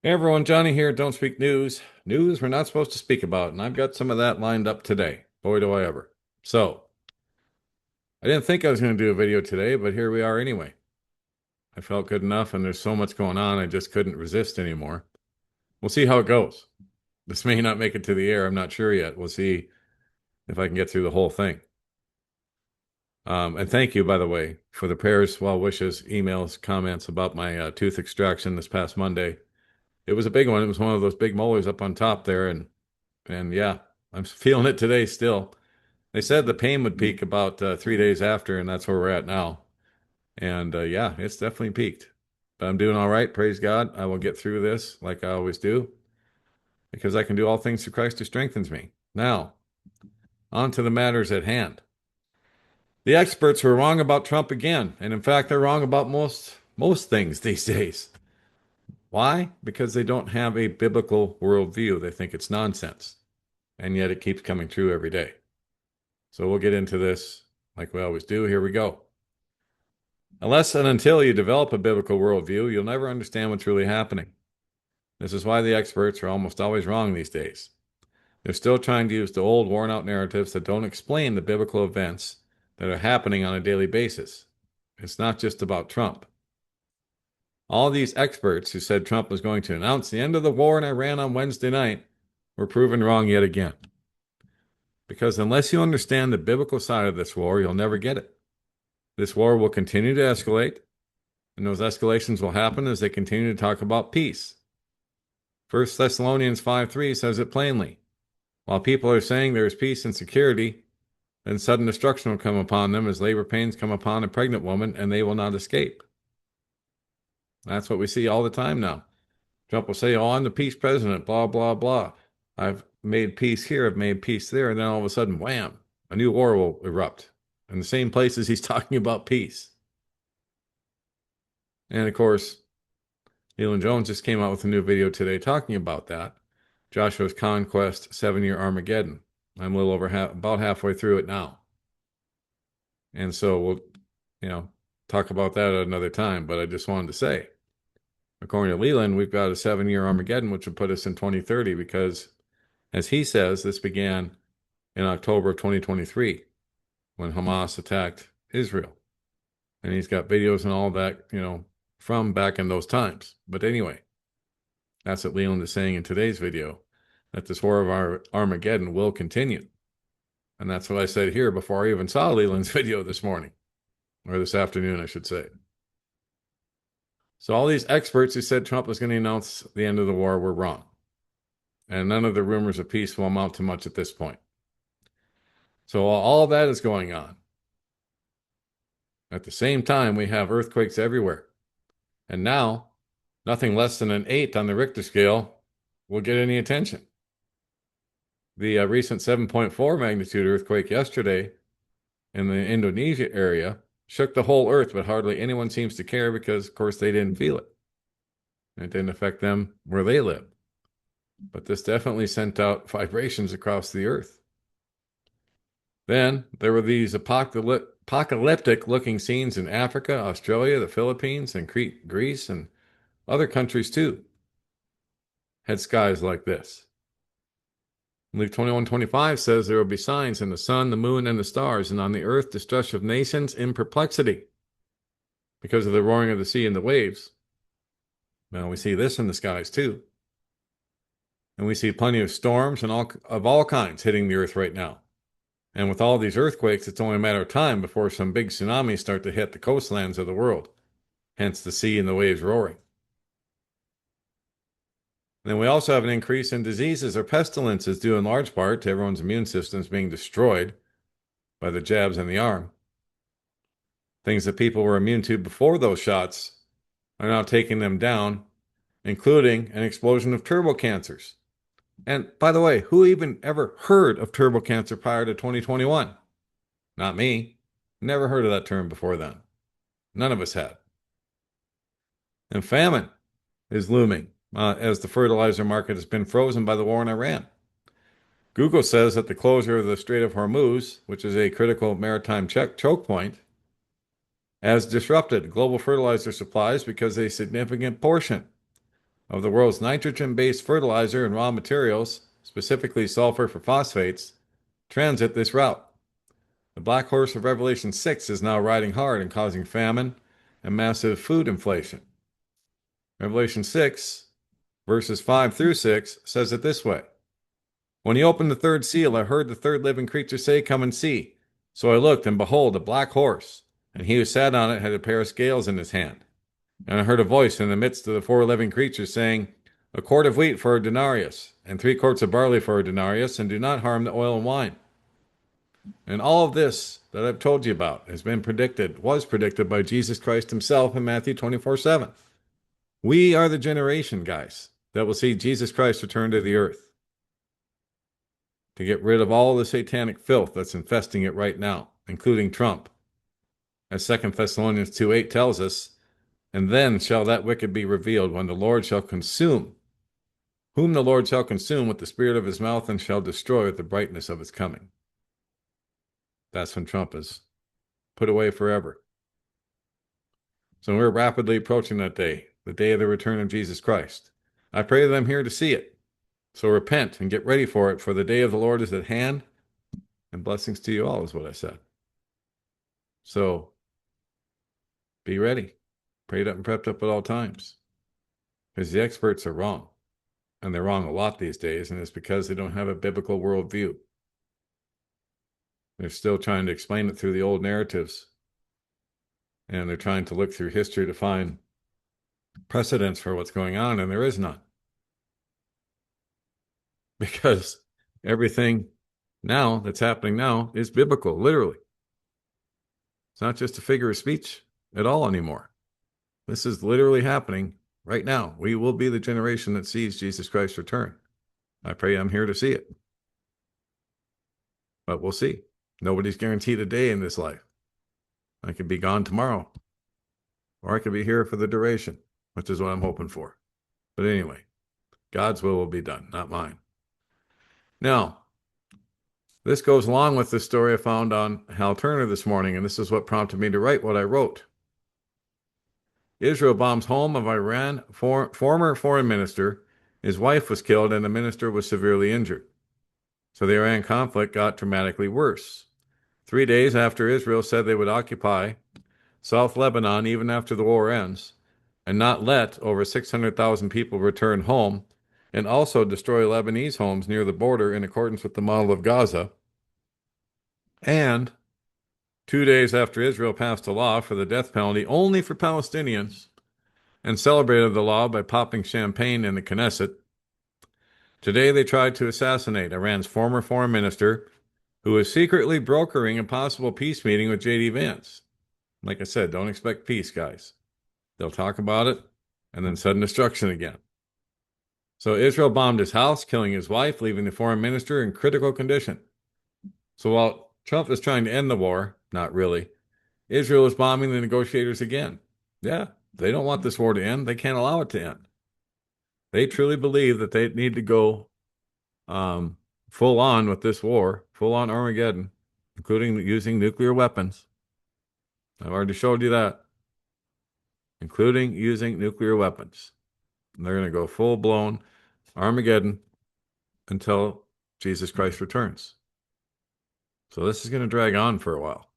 Hey everyone, Johnny here. Don't speak news. News we're not supposed to speak about, and I've got some of that lined up today. Boy, do I ever. So, I didn't think I was going to do a video today, but here we are anyway. I felt good enough, and there's so much going on, I just couldn't resist anymore. We'll see how it goes. This may not make it to the air. I'm not sure yet. We'll see if I can get through the whole thing. And thank you, by the way, for the prayers, well wishes, emails, comments about my tooth extraction this past Monday. It was a big one. It was one of those big molars up on top there, and yeah, I'm feeling it today still. They said the pain would peak about 3 days after, and that's where we're at now. And yeah, it's definitely peaked. But I'm doing all right. Praise God. I will get through this like I always do because I can do all things through Christ who strengthens me. Now, on to the matters at hand. The experts were wrong about Trump again, and in fact, they're wrong about most things these days. Why? Because they don't have a biblical worldview. They think it's nonsense, and yet it keeps coming true every day. So we'll get into this like we always do. Here we go. Unless and until you develop a biblical worldview, you'll never understand what's really happening. This is why the experts are almost always wrong these days. They're still trying to use the old, worn out narratives that don't explain the biblical events that are happening on a daily basis. It's not just about Trump. All these experts who said Trump was going to announce the end of the war in Iran on Wednesday night were proven wrong yet again. Because unless you understand the biblical side of this war, you'll never get it. This war will continue to escalate, and those escalations will happen as they continue to talk about peace. 1 Thessalonians 5:3 says it plainly. While people are saying there is peace and security, then sudden destruction will come upon them as labor pains come upon a pregnant woman, and they will not escape. That's what we see all the time now. Trump will say, oh, I'm the peace president, blah, blah, blah. I've made peace here, I've made peace there, and then all of a sudden, wham, a new war will erupt in the same places he's talking about peace. And of course, Leland Jones just came out with a new video today talking about that. Joshua's Conquest 7-Year Armageddon. I'm a little over about halfway through it now. And so we'll, talk about that at another time. But I just wanted to say, according to Leland, we've got a 7-year Armageddon, which would put us in 2030 because, as he says, this began in October of 2023 when Hamas attacked Israel. And he's got videos and all that, from back in those times. But anyway, that's what Leland is saying in today's video, that this war of our Armageddon will continue. And that's what I said here before I even saw Leland's video this morning, or this afternoon, I should say. So all these experts who said Trump was going to announce the end of the war were wrong. And none of the rumors of peace will amount to much at this point. So while all that is going on, at the same time, we have earthquakes everywhere. And now, nothing less than an 8 on the Richter scale will get any attention. The recent 7.4 magnitude earthquake yesterday in the Indonesia area shook the whole earth, but hardly anyone seems to care because, of course, they didn't feel it. It didn't affect them where they live. But this definitely sent out vibrations across the earth. Then there were these apocalyptic looking scenes in Africa, Australia, the Philippines, and Crete, Greece, and other countries too had skies like this. Luke 21:25 says there will be signs in the sun, the moon, and the stars, and on the earth distress of nations in perplexity because of the roaring of the sea and the waves. Now we see this in the skies too. And we see plenty of storms and all kinds hitting the earth right now. And with all these earthquakes, it's only a matter of time before some big tsunamis start to hit the coastlands of the world, hence the sea and the waves roaring. And then we also have an increase in diseases or pestilences due in large part to everyone's immune systems being destroyed by the jabs in the arm. Things that people were immune to before those shots are now taking them down, including an explosion of turbo cancers. And by the way, who even ever heard of turbo cancer prior to 2021? Not me. Never heard of that term before then. None of us had. And famine is looming as the fertilizer market has been frozen by the war in Iran. Google says that the closure of the Strait of Hormuz, which is a critical maritime choke point, has disrupted global fertilizer supplies because a significant portion of the world's nitrogen-based fertilizer and raw materials, specifically sulfur for phosphates, transit this route. The black horse of Revelation 6 is now riding hard and causing famine and massive food inflation. Revelation 6, verses 5 through 6, says it this way. When he opened the third seal, I heard the third living creature say, "Come and see." So I looked, and behold, a black horse, and he who sat on it had a pair of scales in his hand. And I heard a voice in the midst of the four living creatures saying, "A quart of wheat for a denarius, and 3 quarts of barley for a denarius, and do not harm the oil and wine." And all of this that I've told you about was predicted by Jesus Christ himself in Matthew 24:7. We are the generation, guys, that will see Jesus Christ return to the earth to get rid of all the satanic filth that's infesting it right now, including Trump. As 2 Thessalonians 2:8 tells us, "And then shall that wicked be revealed, when the Lord shall consume, whom the Lord shall consume with the spirit of his mouth, and shall destroy with the brightness of his coming." That's when Trump is put away forever. So we're rapidly approaching that day, the day of the return of Jesus Christ. I pray that I'm here to see it. So repent and get ready for it, for the day of the Lord is at hand, and blessings to you all is what I said. So be ready, prayed up and prepped up at all times, because the experts are wrong, and they're wrong a lot these days, and it's because they don't have a biblical worldview. They're still trying to explain it through the old narratives, and they're trying to look through history to find precedents for what's going on, and there is none. Because everything now that's happening now is biblical, literally. It's not just a figure of speech at all anymore. This is literally happening right now. We will be the generation that sees Jesus Christ return. I pray I'm here to see it. But we'll see. Nobody's guaranteed a day in this life. I could be gone tomorrow, or I could be here for the duration, which is what I'm hoping for. But anyway, God's will be done, not mine. Now, this goes along with the story I found on Hal Turner this morning, and this is what prompted me to write what I wrote. Israel bombs home of Iran former foreign minister. His wife was killed, and the minister was severely injured. So the Iran conflict got dramatically worse. 3 days after Israel said they would occupy South Lebanon even after the war ends, and not let over 600,000 people return home, and also destroy Lebanese homes near the border in accordance with the model of Gaza. And 2 days after Israel passed a law for the death penalty only for Palestinians, and celebrated the law by popping champagne in the Knesset, today they tried to assassinate Iran's former foreign minister, who was secretly brokering a possible peace meeting with J.D. Vance. Like I said, don't expect peace, guys. They'll talk about it, and then sudden destruction again. So Israel bombed his house, killing his wife, leaving the foreign minister in critical condition. So while Trump is trying to end the war, not really, Israel is bombing the negotiators again. Yeah, they don't want this war to end. They can't allow it to end. They truly believe that they need to go full on with this war, full on Armageddon, including using nuclear weapons. I've already showed you that. Including using nuclear weapons. And they're going to go full-blown Armageddon until Jesus Christ returns. So this is going to drag on for a while.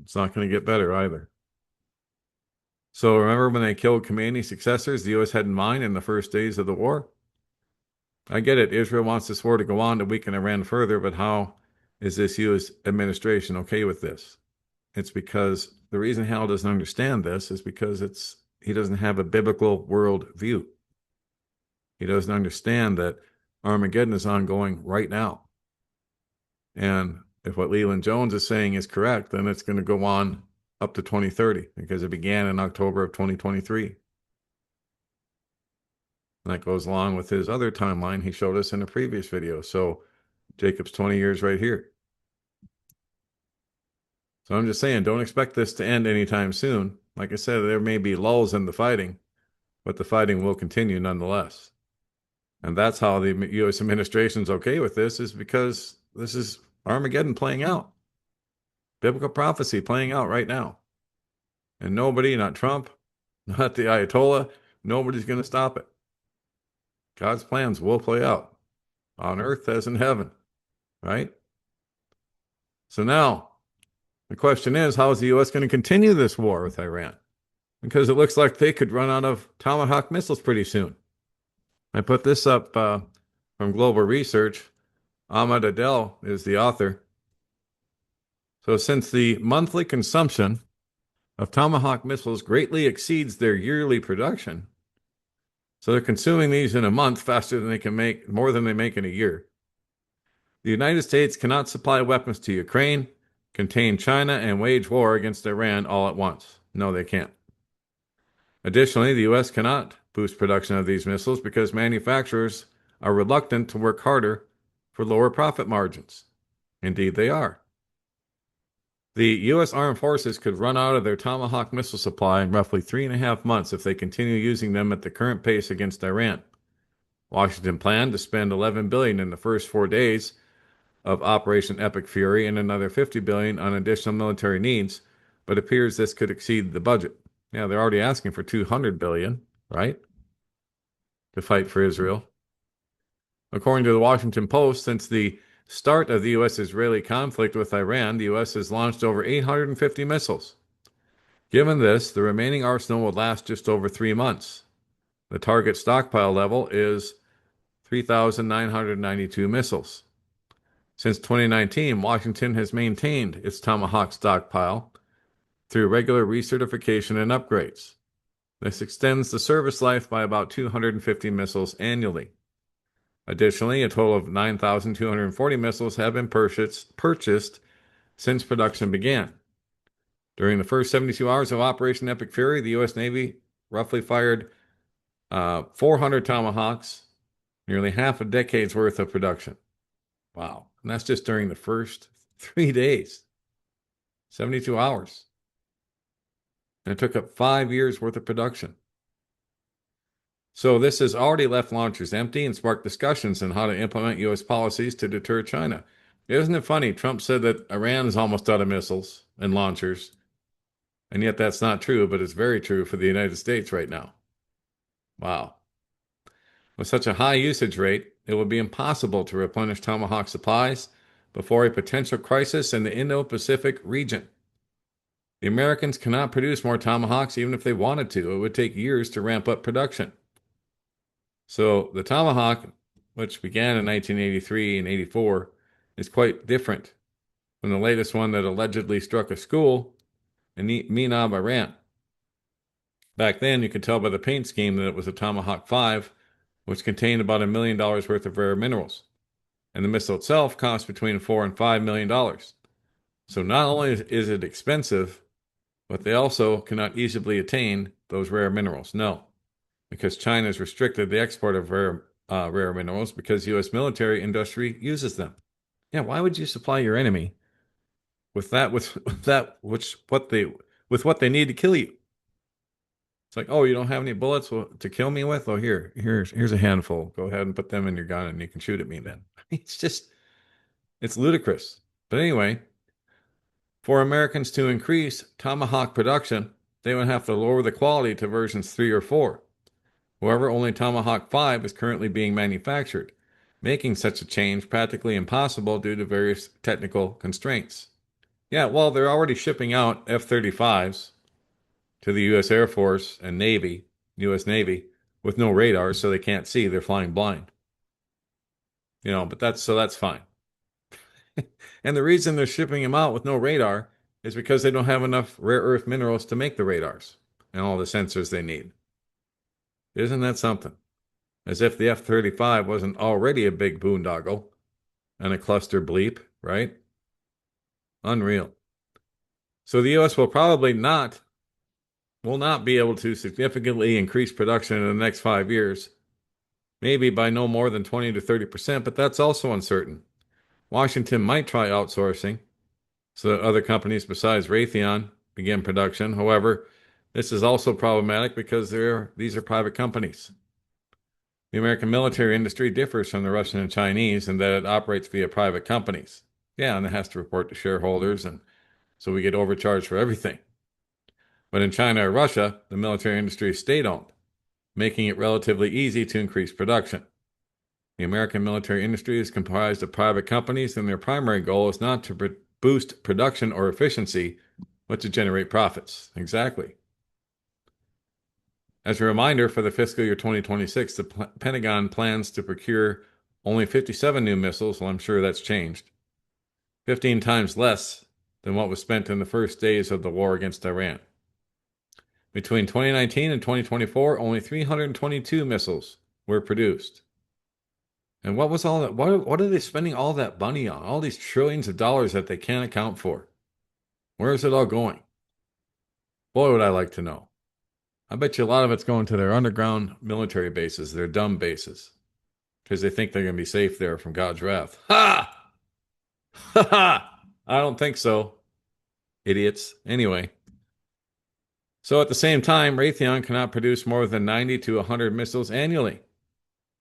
It's not going to get better either. So remember when they killed Khomeini's successors, the U.S. had in mind in the first days of the war? I get it. Israel wants this war to go on to weaken Iran further, but how is this U.S. administration okay with this? It's because the reason Hal doesn't understand this is because he doesn't have a biblical world view. He doesn't understand that Armageddon is ongoing right now. And if what Leland Jones is saying is correct, then it's going to go on up to 2030 because it began in October of 2023. And that goes along with his other timeline he showed us in a previous video. So Jacob's 20 years right here. So I'm just saying, don't expect this to end anytime soon. Like I said, there may be lulls in the fighting, but the fighting will continue nonetheless. And that's how the U.S. administration's okay with this, is because this is Armageddon playing out. Biblical prophecy playing out right now. And nobody, not Trump, not the Ayatollah, nobody's going to stop it. God's plans will play out on earth as in heaven, right? So now the question is, how is the U.S. going to continue this war with Iran? Because it looks like they could run out of Tomahawk missiles pretty soon. I put this up from Global Research. Ahmad Adel is the author. So since the monthly consumption of Tomahawk missiles greatly exceeds their yearly production, so they're consuming these in a month faster than they can make, more than they make in a year. The United States cannot supply weapons to Ukraine, contain China, and wage war against Iran all at once. No, they can't. Additionally, the U.S. cannot boost production of these missiles because manufacturers are reluctant to work harder for lower profit margins. Indeed, they are. The U.S. Armed Forces could run out of their Tomahawk missile supply in roughly 3.5 months if they continue using them at the current pace against Iran. Washington planned to spend $11 billion in the first 4 days of Operation Epic Fury and another $50 billion on additional military needs, but it appears this could exceed the budget. Yeah, they're already asking for $200 billion, right, to fight for Israel. According to the Washington Post, since the start of the U.S.-Israeli conflict with Iran, the U.S. has launched over 850 missiles. Given this, the remaining arsenal will last just over 3 months. The target stockpile level is 3,992 missiles. Since 2019, Washington has maintained its Tomahawk stockpile through regular recertification and upgrades. This extends the service life by about 250 missiles annually. Additionally, a total of 9,240 missiles have been purchased since production began. During the first 72 hours of Operation Epic Fury, the U.S. Navy roughly fired 400 Tomahawks, nearly half a decade's worth of production. Wow. And that's just during the first 3 days, 72 hours. And it took up 5 years worth of production. So this has already left launchers empty and sparked discussions on how to implement U.S. policies to deter China. Isn't it funny? Trump said that Iran is almost out of missiles and launchers, and yet that's not true, but it's very true for the United States right now. Wow. With such a high usage rate, it would be impossible to replenish Tomahawk supplies before a potential crisis in the Indo-Pacific region. The Americans cannot produce more Tomahawks even if they wanted to. It would take years to ramp up production. So the Tomahawk, which began in 1983 and 84, is quite different from the latest one that allegedly struck a school in Minab, Iran. Back then, you could tell by the paint scheme that it was a Tomahawk 5, which contained about $1 million worth of rare minerals. And the missile itself cost between $4 and $5 million. So not only is it expensive, but they also cannot easily attain those rare minerals. No, because China has restricted the export of rare minerals because U.S. military industry uses them. Yeah, why would you supply your enemy with what they need to kill you? It's like, oh, you don't have any bullets to kill me with? Oh, here's a handful. Go ahead and put them in your gun, and you can shoot at me then. It's ludicrous. But anyway, for Americans to increase Tomahawk production, they would have to lower the quality to versions 3 or 4. However, only Tomahawk 5 is currently being manufactured, making such a change practically impossible due to various technical constraints. Yeah, well, they're already shipping out F-35s to the U.S. Air Force and Navy, U.S. Navy, with no radar, so they can't see. They're flying blind. But that's fine. And the reason they're shipping them out with no radar is because they don't have enough rare earth minerals to make the radars and all the sensors they need. Isn't that something? As if the F-35 wasn't already a big boondoggle and a cluster bleep, right? Unreal. So the U.S. will not be able to significantly increase production in the next 5 years, maybe by no more than 20 to 30%, but that's also uncertain. Washington might try outsourcing so that other companies besides Raytheon begin production. However, this is also problematic because these are private companies. The American military industry differs from the Russian and Chinese in that it operates via private companies. Yeah, and it has to report to shareholders, and so we get overcharged for everything. But in China or Russia, the military industry is state-owned, making it relatively easy to increase production. The American military industry is comprised of private companies, and their primary goal is not to boost production or efficiency, but to generate profits. Exactly. As a reminder, for the fiscal year 2026, the Pentagon plans to procure only 57 new missiles. Well, I'm sure that's changed. 15 times less than what was spent in the first days of the war against Iran. Between 2019 and 2024, only 322 missiles were produced. And what was all that? What are they spending all that money on? All these trillions of dollars that they can't account for. Where is it all going? Boy, would I like to know. I bet you a lot of it's going to their underground military bases, their dumb bases, because they think they're going to be safe there from God's wrath. Ha! Ha ha! I don't think so. Idiots. Anyway. So at the same time, Raytheon cannot produce more than 90 to 100 missiles annually,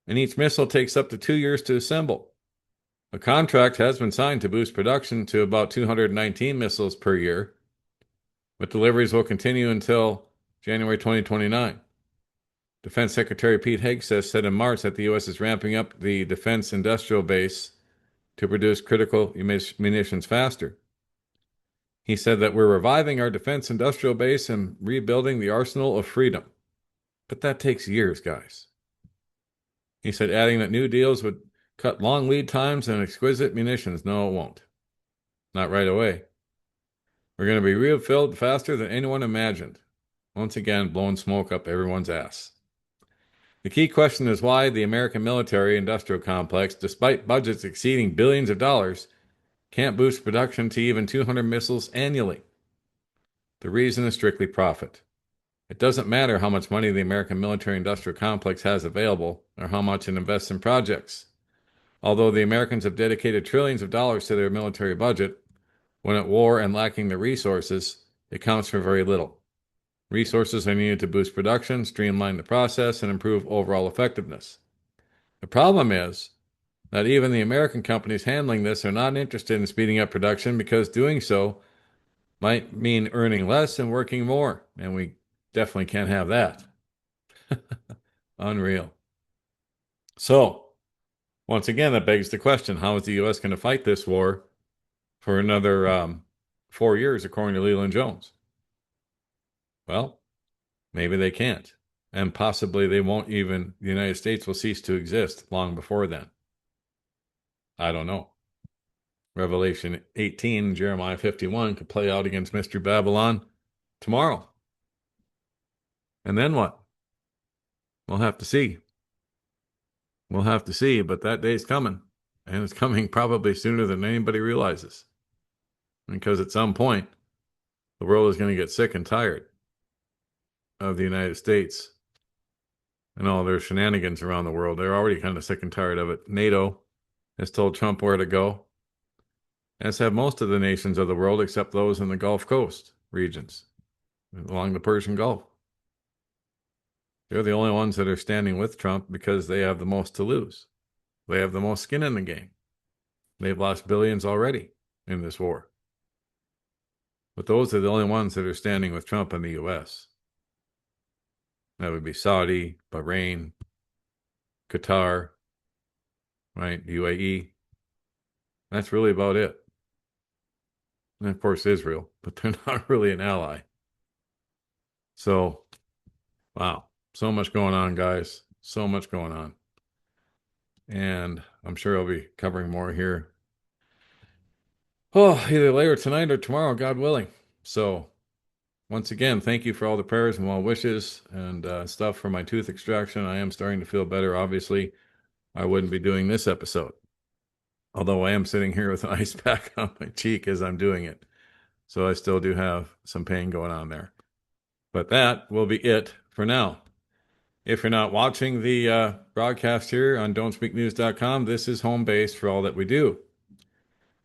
and each missile takes up to 2 years to assemble. A contract has been signed to boost production to about 219 missiles per year, but deliveries will continue until January 2029. Defense Secretary Pete Hegseth said in March that the U.S. is ramping up the defense industrial base to produce critical munitions faster. He said that we're reviving our defense industrial base and rebuilding the arsenal of freedom. But that takes years, guys. He said adding that new deals would cut long lead times and exquisite munitions. No, it won't. Not right away. We're going to be refilled faster than anyone imagined. Once again, blowing smoke up everyone's ass. The key question is why the American military-industrial complex, despite budgets exceeding billions of dollars, can't boost production to even 200 missiles annually. The reason is strictly profit. It doesn't matter how much money the American military-industrial complex has available or how much it invests in projects. Although the Americans have dedicated trillions of dollars to their military budget, when at war and lacking the resources, it counts for very little. Resources are needed to boost production, streamline the process, and improve overall effectiveness. The problem is that even the American companies handling this are not interested in speeding up production because doing so might mean earning less and working more, and we definitely can't have that. Unreal. So, once again, that begs the question, how is the U.S. going to fight this war for another 4 years, according to Leland Jones? Well, maybe they can't. And possibly they won't even, the United States will cease to exist long before then. I don't know. Revelation 18, Jeremiah 51 could play out against Mystery Babylon tomorrow. And then what? We'll have to see. We'll have to see, but that day's coming. And it's coming probably sooner than anybody realizes. Because at some point, the world is going to get sick and tired of the United States and all their shenanigans around the world. They're already kind of sick and tired of it. NATO has told Trump where to go, as have most of the nations of the world except those in the Gulf Coast regions along the Persian Gulf. They're the only ones that are standing with Trump because they have the most to lose. They have the most skin in the game. They've lost billions already in this war. But those are the only ones that are standing with Trump in the U.S. That would be Saudi, Bahrain, Qatar, right? UAE. That's really about it. And of course, Israel, but they're not really an ally. So, wow, so much going on, guys. So much going on. And I'm sure I'll be covering more here. Oh, either later tonight or tomorrow, God willing. So, once again, thank you for all the prayers and well wishes and stuff for my tooth extraction. I am starting to feel better. Obviously, I wouldn't be doing this episode. Although I am sitting here with an ice pack on my cheek as I'm doing it. So I still do have some pain going on there. But that will be it for now. If you're not watching the broadcast here on don'tspeaknews.com, this is home base for all that we do.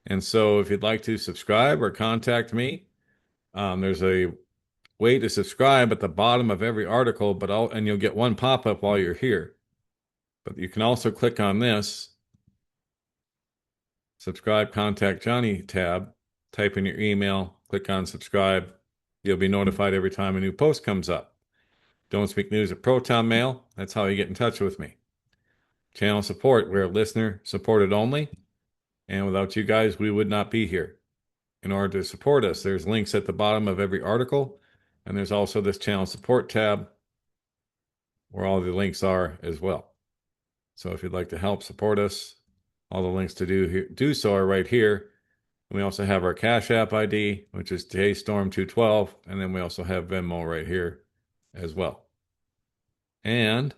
And so if you'd like to subscribe or contact me, there's a way to subscribe at the bottom of every article, and you'll get one pop-up while you're here. But you can also click on this subscribe, contact Johnny tab, type in your email, click on subscribe. You'll be notified every time a new post comes up. Don't Speak News at Proton Mail. That's how you get in touch with me. Channel support, we're listener supported only. And without you guys, we would not be here. In order to support us, there's links at the bottom of every article. And there's also this channel support tab where all the links are as well. So if you'd like to help support us, all the links to do so are right here. We also have our Cash App ID, which is JStorm212, and then we also have Venmo right here as well. And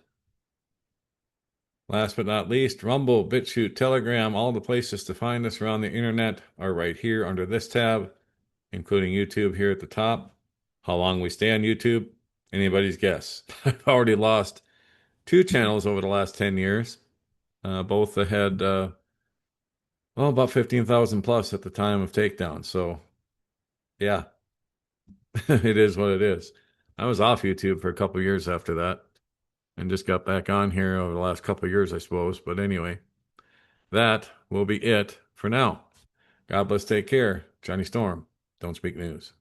last but not least, Rumble, BitChute, Telegram, all the places to find us around the internet are right here under this tab, including YouTube here at the top. How long we stay on YouTube? Anybody's guess. I've already lost 2 channels over the last 10 years. Both had, about 15,000 plus at the time of takedown. So, yeah, it is what it is. I was off YouTube for a couple years after that and just got back on here over the last couple years, I suppose. But anyway, that will be it for now. God bless, take care. Johnny Storm, Don't Speak News.